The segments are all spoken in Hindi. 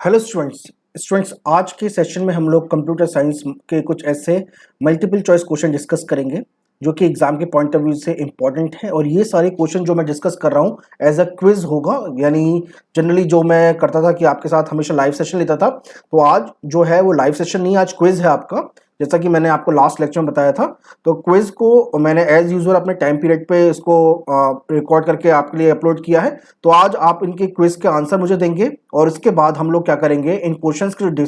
हेलो स्टूडेंट्स आज के सेशन में हम लोग कंप्यूटर साइंस के कुछ ऐसे मल्टीपल चॉइस क्वेश्चन डिस्कस करेंगे जो कि एग्जाम के पॉइंट ऑफ व्यू से इंपॉर्टेंट है। और ये सारे क्वेश्चन जो मैं डिस्कस कर रहा हूँ एज अ क्विज होगा, यानी जनरली जो मैं करता था कि आपके साथ हमेशा लाइव सेशन लेता था, तो आज जो है वो लाइव सेशन नहीं, आज क्विज है आपका। जैसा कि मैंने आपको लास्ट लेक्चर में बताया था, तो क्विज को मैंने एज यूजुअल अपने टाइम पीरियड पे इसको रिकॉर्ड करके आपके लिए अपलोड किया है। तो आज आप इनके क्विज के आंसर मुझे देंगे और इसके बाद हम लोग क्या करेंगे, इन क्वेश्चंस के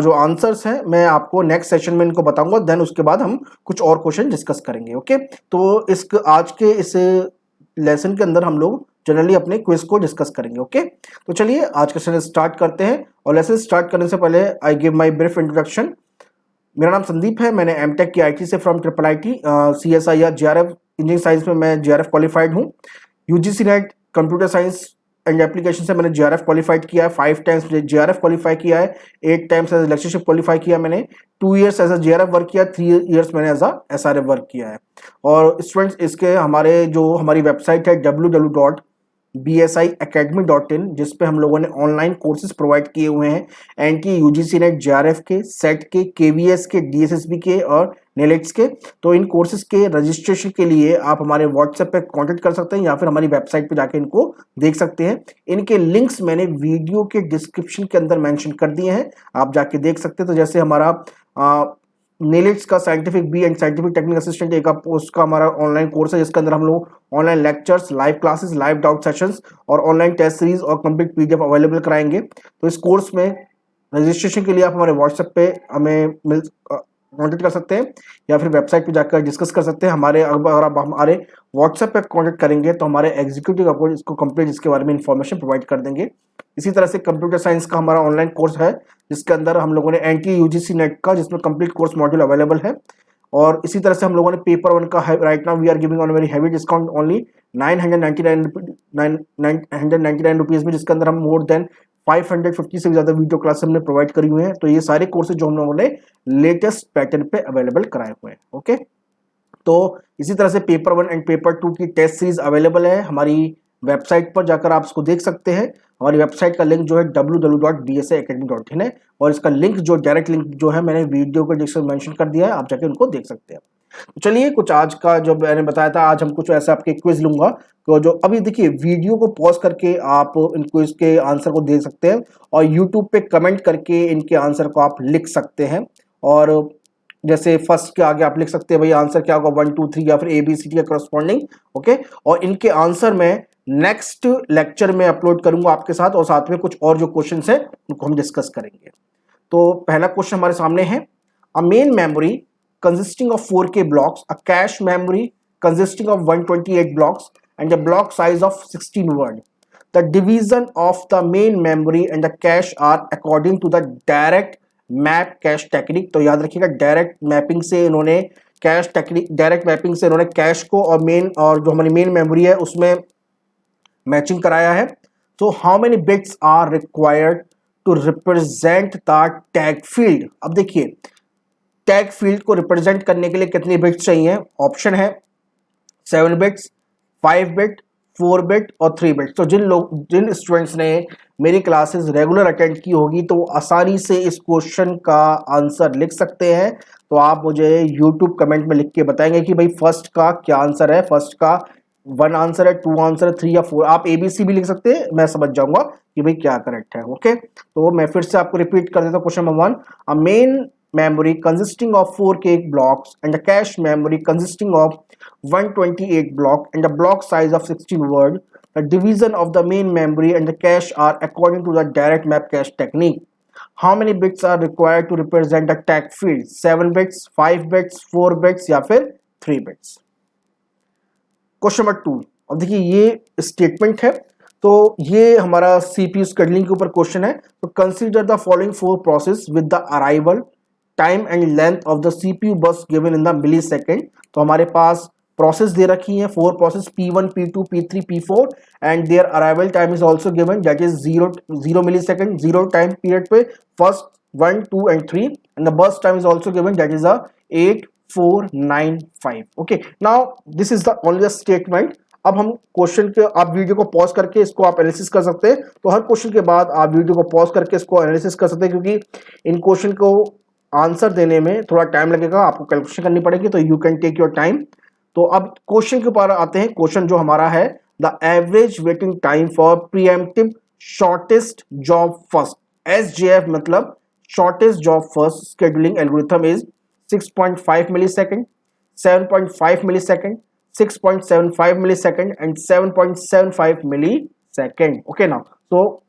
जो आंसर्स हैं मैं आपको नेक्स्ट सेशन में इनको बताऊंगा। देन उसके बाद हम कुछ और क्वेश्चन डिस्कस करेंगे। ओके, तो आज के इस लेसन के अंदर हम लोग जनरली अपने क्विज को डिस्कस करेंगे। ओके, तो चलिए आज का सेशन स्टार्ट करते हैं। और लेसन स्टार्ट करने से पहले I give my brief introduction. मेरा नाम संदीप है, मैंने एमटेक की आईटी से from triple IT CSIR JRF engineering science में मैं JRF क्वालिफाइड हूँ। UGC net computer science and application से मैंने JRF क्वालिफाइड किया है, 5 टाइम्स JRF क्वालिफाई किया है, 8 टाइम्स एज लेक्चरशिप क्वालिफाई किया मैंने, 2 years as a JRF work किया, 3 इयर्स मैंने एज अ SRF वर्क किया है। और स्टूडेंट्स इसके हमारी वेबसाइट है www.bsiacademy.in, जिसपे हम लोगों ने ऑनलाइन कोर्सेज प्रोवाइड किए हुए हैं एनटी यूजीसी नेट JRF के, सेट के, KVS के, DSSB के और नेलेट्स के। तो इन कोर्सेज के रजिस्ट्रेशन के लिए आप हमारे व्हाट्सएप पे कांटेक्ट कर सकते हैं या फिर हमारी वेबसाइट पे जाके इनको देख सकते हैं। इनके लिंक्स मैंने वीडियो के डिस्क्रिप्शन के अंदर मेंशन कर दिए हैं, आप जाके देख सकते हैं। तो जैसे हमारा नेलिट्स का scientific B and scientific technical assistant एक पोस्ट का हमारा ऑनलाइन कोर्स है, जिसके अंदर हम लोग online lectures, live classes, live doubt sessions और ऑनलाइन टेस्ट सीरीज और कंप्लीट PDF अवेलेबल कराएंगे। तो इस कोर्स में रजिस्ट्रेशन के लिए आप हमारे व्हाट्सएप पे हमें कॉन्टेक्ट कर सकते हैं या फिर वेबसाइट पे जाकर डिस्कस कर सकते हैं। अगर आप हमारे व्हाट्सएप पे कॉन्टेक्ट करेंगे तो हमारे एग्जीक्यूटिव आपको इसको कंप्लीट इसके बारे में इंफॉर्मेशन प्रोवाइड कर देंगे। इसी तरह से कंप्यूटर साइंस का हमारा ऑनलाइन कोर्स है, जिसके अंदर हम लोगों ने एनटी यूजीसी नेट का, जिसमें कंप्लीट कोर्स मॉड्यूल अवेलेबल है। और इसी तरह से हम लोगों ने पेपर 1 का right now we are giving on very heavy discount only 999 rupees में, जिसके अंदर हम मोर देन 550 से ज्यादा वीडियो क्लास हमने प्रोवाइड करी हुए हैं। तो ये सारे कोर्सेज जो हम लोगों ने लेटेस्ट पैटर्न पे अवेलेबल कराए हुए हैं। ओके, तो इसी तरह से पेपर 1 एंड पेपर 2 की टेस्ट सीरीज अवेलेबल है, हमारी वेबसाइट पर जाकर आप इसको देख सकते हैं। हमारी वेबसाइट का लिंक जो है www.bsiacademy.in है, और इसका लिंक जो डायरेक्ट लिंक जो है मैंने वीडियो के डिस्क्रिप्शन में मेंशन कर दिया है, आप जाके उनको देख सकते हैं। तो चलिए कुछ आज का जो मैंने बताया था, आज हम कुछ ऐसा आपके क्विज लूंगा। तो जो अभी देखिए वीडियो को पॉज करके आप इन क्विज के आंसर को देख सकते हैं और यूट्यूब पे कमेंट करके इनके आंसर को आप लिख सकते हैं। और जैसे फर्स्ट के आगे आप लिख सकते हैं भाई आंसर क्या होगा, 1 2 3 या फिर ABCD के करस्पॉन्डिंग। ओके, और इनके आंसर में नेक्स्ट लेक्चर में अपलोड करूंगा आपके साथ, और साथ में कुछ और जो क्वेश्चन है उनको हम डिस्कस करेंगे। तो पहला क्वेश्चन हमारे सामने है, अ main memory consisting of 4K blocks, a cache memory consisting of 128 blocks and a block size of 16 word. The division of the main memory and the cache are according to the direct map cache technique. तो याद रखिएगा डायरेक्ट मैपिंग से इन्होंने कैश टेक्निक, डायरेक्ट मैपिंग से इन्होंने कैश को और मेन और जो हमारी मेन मेमोरी है उसमें मैचिंग कराया है। तो how many bits are required to represent the tag field. अब देखिए टैग फील्ड को रिप्रेजेंट करने के लिए कितने बिट्स चाहिए, ऑप्शन है 7 बिट्स, 5 बिट, 4 बिट और 3 बिट। तो जिन स्टूडेंट्स ने मेरी क्लासेस रेगुलर अटेंड की होगी तो आसानी से इस क्वेश्चन का आंसर लिख सकते हैं। तो आप मुझे यूट्यूब कमेंट में लिख के बताएंगे कि भाई फर्स्ट का क्या आंसर है, फर्स्ट का 1 आंसर है, 2 आंसर है, 3 या 4। आप ABC भी लिख सकते हैं, मैं समझ जाऊंगा कि भाई क्या करेक्ट है। ओके, तो मैं फिर से आपको रिपीट कर देता हूँ। Question number 1, a main memory consisting of 4K blocks and a cache memory consisting of 128 block and a block size of 16 word. The division of the main memory and the cache are according to the direct map cache technique. How many bits are required to represent the tag field? 7 bits, 5 bits, 4 bits या फिर 3 bits. क्वेश्चन नंबर 2, अब देखिए ये स्टेटमेंट है, तो ये हमारा CPU स्केड्यूलिंग के ऊपर क्वेश्चन है। तो consider the following 4 process with the arrival time and length of the CPU burst given in the millisecond. तो हमारे पास प्रोसेस दे रखी है, 4 process P1, P2, P3, P4 and their arrival time is also given, that is 0 millisecond, 0 time period पे first 1 2 and 3 and the burst time is also given, that is 8 4 9 5. Okay, now this is the only statement. अब हम क्वेश्चन के, आप वीडियो को पॉज करके इसको आप एनालिसिस कर सकते हैं। तो हर क्वेश्चन के बाद आप वीडियो को पॉज करके इसको एनालिसिस कर सकते हैं, क्योंकि इन क्वेश्चन को आंसर देने में थोड़ा टाइम लगेगा, आपको कैलकुलेशन करनी पड़ेगी, तो you can take your time. तो अब क्वेश्चन के ऊपर आते हैं। क्वेश्चन जो हमारा है, the average waiting time for preemptive shortest job first, SJF मतलब shortest job first scheduling algorithm is 6.5 millisecond, 7.5 millisecond, 6.75 millisecond and 7.75 millisecond. Okay ना। तो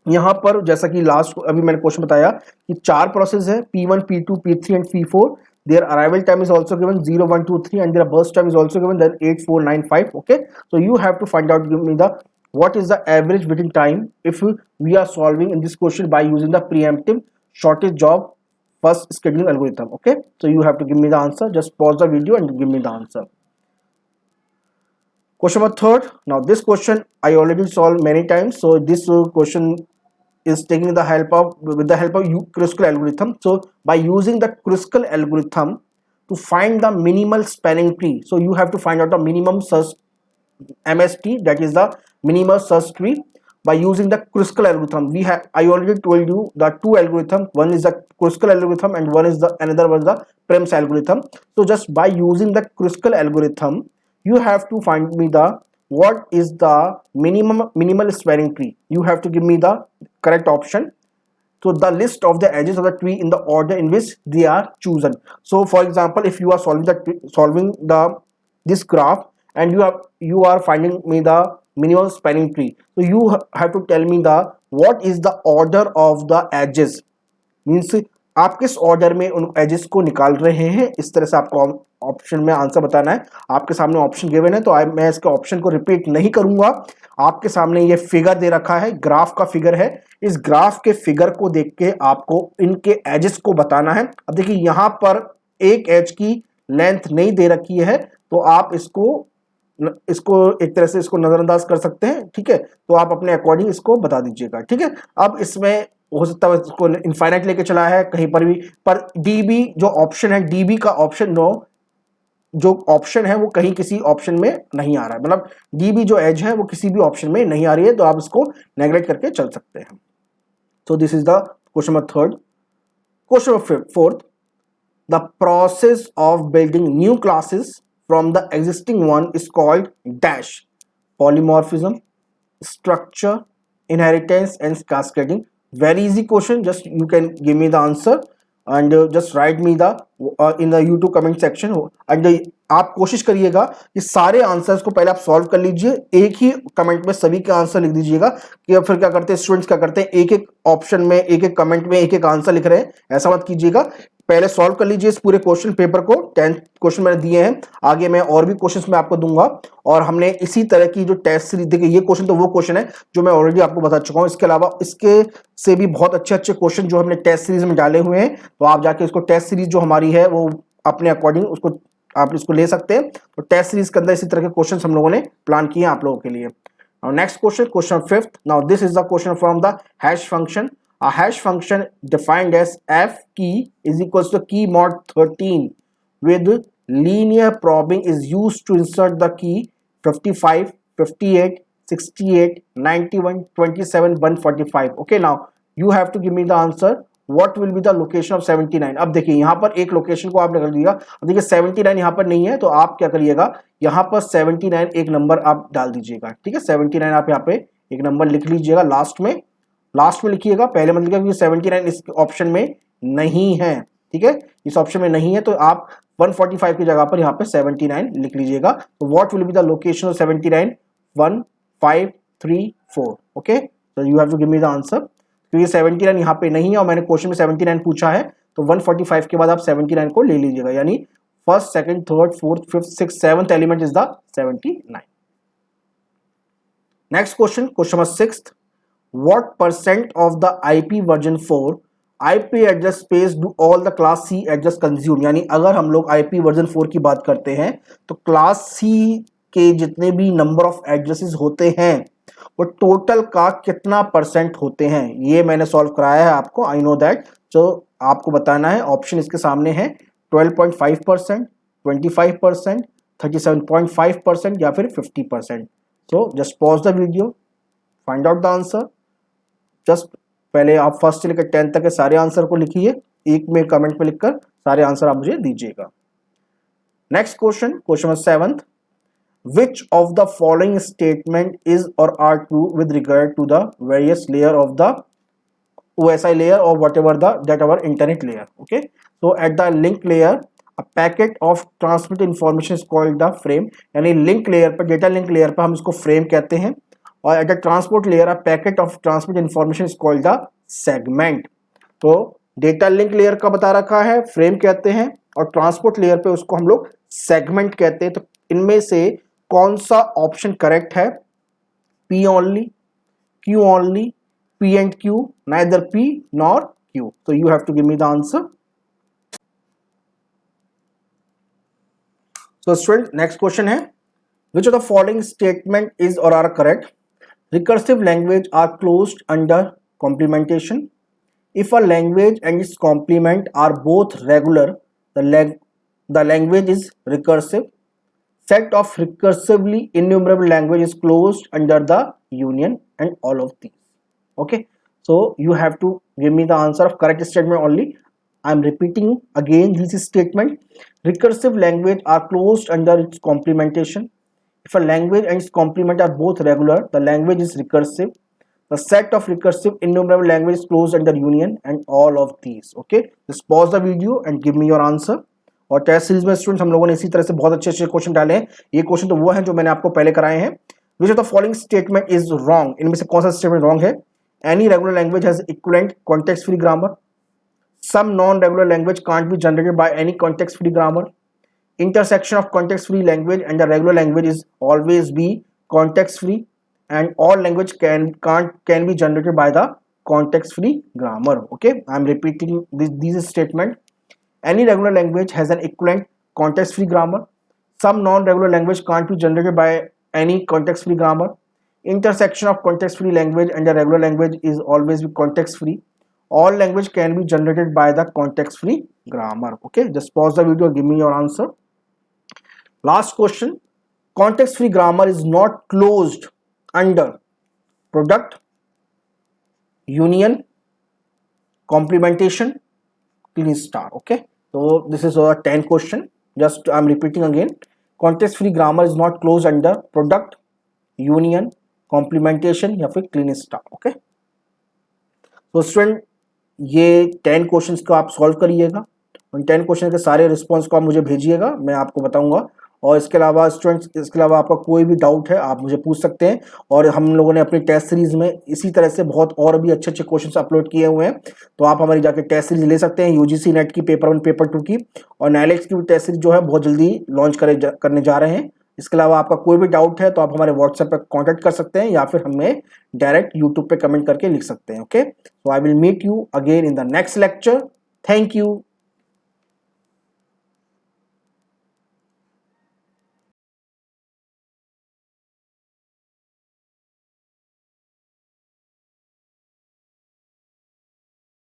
यहां पर जैसा कि लास्ट अभी मैंने क्वेश्चन बताया कि 4 प्रोसेस है, P1, P2, P3 and P4। their arrival time is also given 0, 1, 2, 3 and their burst time is also given, then 8, 4, 9, 5. Okay, so you have to find out, give me the what is the average waiting time if we are solving in this question by using the preemptive shortest job first scheduling algorithm. Okay, so you have to give me the answer. Just pause the video and give me the answer. Question number third. Now this question I already solved many times, so this question is taking the help of with the help of Kruskal algorithm. So by using the Kruskal algorithm to find the minimal spanning tree, so you have to find out the minimum search MST, that is the minimal search tree, by using the Kruskal algorithm. We have, I already told you the two algorithm, one is the Kruskal algorithm and one is the another one is the Prems algorithm. So just by using the Kruskal algorithm, you have to find me the what is the minimal spanning tree. You have to give me the correct option. So the list of the edges of the tree in the order in which they are chosen. So for example, if you are solving this graph and you are finding me the minimal spanning tree, so you have to tell me the what is the order of the edges, means आप किस ऑर्डर में उन एजेस को निकाल रहे हैं। इस तरह से आपको ऑप्शन में आंसर बताना है। आपके सामने ऑप्शन गिवन है, तो मैं इसके ऑप्शन को रिपीट नहीं करूंगा। आपके सामने ये फिगर दे रखा है, ग्राफ का फिगर है। इस ग्राफ के फिगर को देख के आपको इनके एजेस को बताना है। अब देखिए यहां पर एक एज की लेंथ नहीं दे रखी है, तो आप इसको एक तरह से इसको नजरअंदाज कर सकते हैं। ठीक है, तो आप अपने अकॉर्डिंग इसको बता दीजिएगा। ठीक है, अब इसमें हो सकता है इसको इनफाइनाइट लेके चला है कहीं पर भी, पर डीबी जो ऑप्शन है, डीबी का ऑप्शन जो ऑप्शन है वो कहीं किसी ऑप्शन में नहीं आ रहा है, मतलब डीबी जो एज है वो किसी भी ऑप्शन में नहीं आ रही है, तो आप इसको नेग्लेक्ट करके चल सकते हैं। So this is the question number third. Question number fourth, the process of building new classes from the existing one is called dash polymorphism, structure, inheritance and cascading. Very easy question, just you can give me the answer and just write me the in the YouTube comment section and आप कोशिश करिएगा कि सारे आंसर्स को पहले आप सॉल्व कर लीजिए, एक ही कमेंट में सभी के आंसर लिख दीजिएगा। कि फिर क्या करते हैं स्टूडेंट्स, क्या करते हैं एक एक ऑप्शन में एक एक कमेंट में एक एक आंसर लिख रहे हैं, ऐसा मत कीजिएगा। पहले सॉल्व कर लीजिए इस पूरे क्वेश्चन पेपर को। 10 क्वेश्चन मैंने दिए हैं, आगे मैं और भी क्वेश्चंस मैं आपको दूंगा। और हमने इसी तरह की जो टेस्ट सीरीज, देखिए ये क्वेश्चन तो वो क्वेश्चन है जो मैं ऑलरेडी आपको बता चुका हूं। इसके अलावा इसके से भी बहुत अच्छे अच्छे क्वेश्चन जो हमने टेस्ट सीरीज में डाले हुए हैं, तो आप जाके इसको टेस्ट सीरीज जो हमारी है वो अपने अकॉर्डिंग उसको आप इसको ले सकते हैं। तो टेस्ट सीरीज के अंदर इसी तरह के क्वेश्चन हम लोगों ने प्लान किए हैं आप लोगों के लिए। Next question, question fifth. Now this is the question from the hash function. A hash function defined as f key is equals to key mod 13 with linear probing is used to insert the key 55, 58, 68, 91, 27, 145. Okay, now you have to give me the answer. What will be the location of 79? अब देखिए यहाँ पर एक लोकेशन को आपने कर दिया। अब देखिए 79 यहाँ पर नहीं है, तो आप क्या करिएगा, यहाँ पर 79 एक नंबर आप डाल दीजिएगा। ठीक है, 79 आप यहाँ पे एक नंबर लिख लीजिएगा, लास्ट में लिखिएगा, पहले मत लिखिएगा, क्योंकि 79 इस ऑप्शन में नहीं है। ठीक है, इस ऑप्शन में नहीं है, तो आप 145 की जगह पर यहाँ पे 79 लिख लीजिएगा। तो what will be the location of 79? 1, 5, 3, 4। Okay, तो you have to give me the answer. क्योंकि 79 यहाँ पे नहीं है और मैंने क्वेश्चन में 79 पूछा है, तो 145 के बाद आप 79 को ले लीजिएगा, यानी first, second, third, fourth, fifth, six, seventh element is the 79। Next question, question number 6th। What percent of the IP version 4 IP address space do all the class C address consume? यानी अगर हम लोग IP version 4 की बात करते हैं, तो क्लास C के जितने भी नंबर ऑफ एड्रेसेस होते हैं वो टोटल का कितना परसेंट होते हैं, ये मैंने सॉल्व कराया है आपको। आई नो दैट, जो आपको बताना है ऑप्शन इसके सामने है 12.5%, 25%, 37.5% या फिर 50%। So just pause the video, find out the answer. Just पहले आप फर्स्ट से लेकर 10 तक के सारे आंसर को लिखिए, एक में कमेंट में लिखकर सारे आंसर आप मुझे दीजिएगा। Next question, question number 7, which of the following statement is or are true with regard to the various layer of the OSI layer or whatever that our internet layer? Okay, so at the link layer a packet of transmit information is called the frame, यानी link layer पर, data link layer पर हम इसको frame कहते हैं, और at the transport layer a packet of transmit information is called the segment। तो डेटा लिंक लेयर का बता रखा है फ्रेम कहते हैं, और ट्रांसपोर्ट लेयर पे उसको हम लोग सेगमेंट कहते हैं। तो इनमें से कौन सा ऑप्शन करेक्ट है? P only, Q only, P and Q, neither P nor Q। तो you have to give me the answer. So student, next question है, which of the following statement is और are correct? Recursive language are closed under complementation. If a language and its complement are both regular, the language is recursive. Set of recursively enumerable language is closed under the union, and all of these. Okay, so you have to give me the answer of correct statement only. I am repeating again this statement. Recursive language are closed under its complementation. If a language and its complement are both regular, the language is recursive. The set of recursive enumerable languages closed under union, and all of these. Okay, just pause the video and give me your answer. और टेस्ट सीरीज में स्टूडेंट्स हम लोगों ने इसी तरह से बहुत अच्छे अच्छे क्वेश्चन डाले हैं। ये क्वेश्चन तो वो हैं जो मैंने आपको पहले कराए हैं। Which of the following statement is wrong? इनमें से कौन सा स्टेटमेंट रॉन्ग है? Any regular language has equivalent context free grammar. Some non regular language can't be generated by any context free grammar. Intersection of context free language and the regular language is always be context free, and all language can be generated by the context free grammar. Okay, I am repeating these statement. Any regular language has an equivalent context free grammar. Some non regular language can't be generated by any context free grammar. Intersection of context free language and the regular language is always be context free. All language can be generated by the context free grammar. Okay, just pause the video, give me your answer. Last question, context free grammar is not closed under product, union, complementation, clean star. Okay, so this is our 10 question. Just I'm repeating again, context free grammar is not closed under product, union, complementation या फिर clean star. Okay, so student, ये 10 क्वेश्चंस को आप सॉल्व करिएगा, उन 10 क्वेश्चन के सारे रिस्पॉन्स को आप मुझे भेजिएगा, मैं आपको बताऊंगा। और इसके अलावा स्टूडेंट्स, इसके अलावा आपका कोई भी डाउट है आप मुझे पूछ सकते हैं। और हम लोगों ने अपनी टेस्ट सीरीज में इसी तरह से बहुत और भी अच्छे अच्छे क्वेश्चंस अपलोड किए हुए हैं, तो आप हमारी जाके टेस्ट सीरीज ले सकते हैं। यूजीसी नेट की पेपर 1 पेपर 2 की, और नाइलेक्स की भी टेस्ट सीरीज जो है बहुत जल्दी लॉन्च करने जा रहे हैं। इसके अलावा आपका कोई भी डाउट है तो आप हमारे व्हाट्सएप पर कॉन्टैक्ट कर सकते हैं, या फिर हमें डायरेक्ट यूट्यूब पे कमेंट करके लिख सकते हैं। Okay, so I will meet you again in the next lecture. Thank you.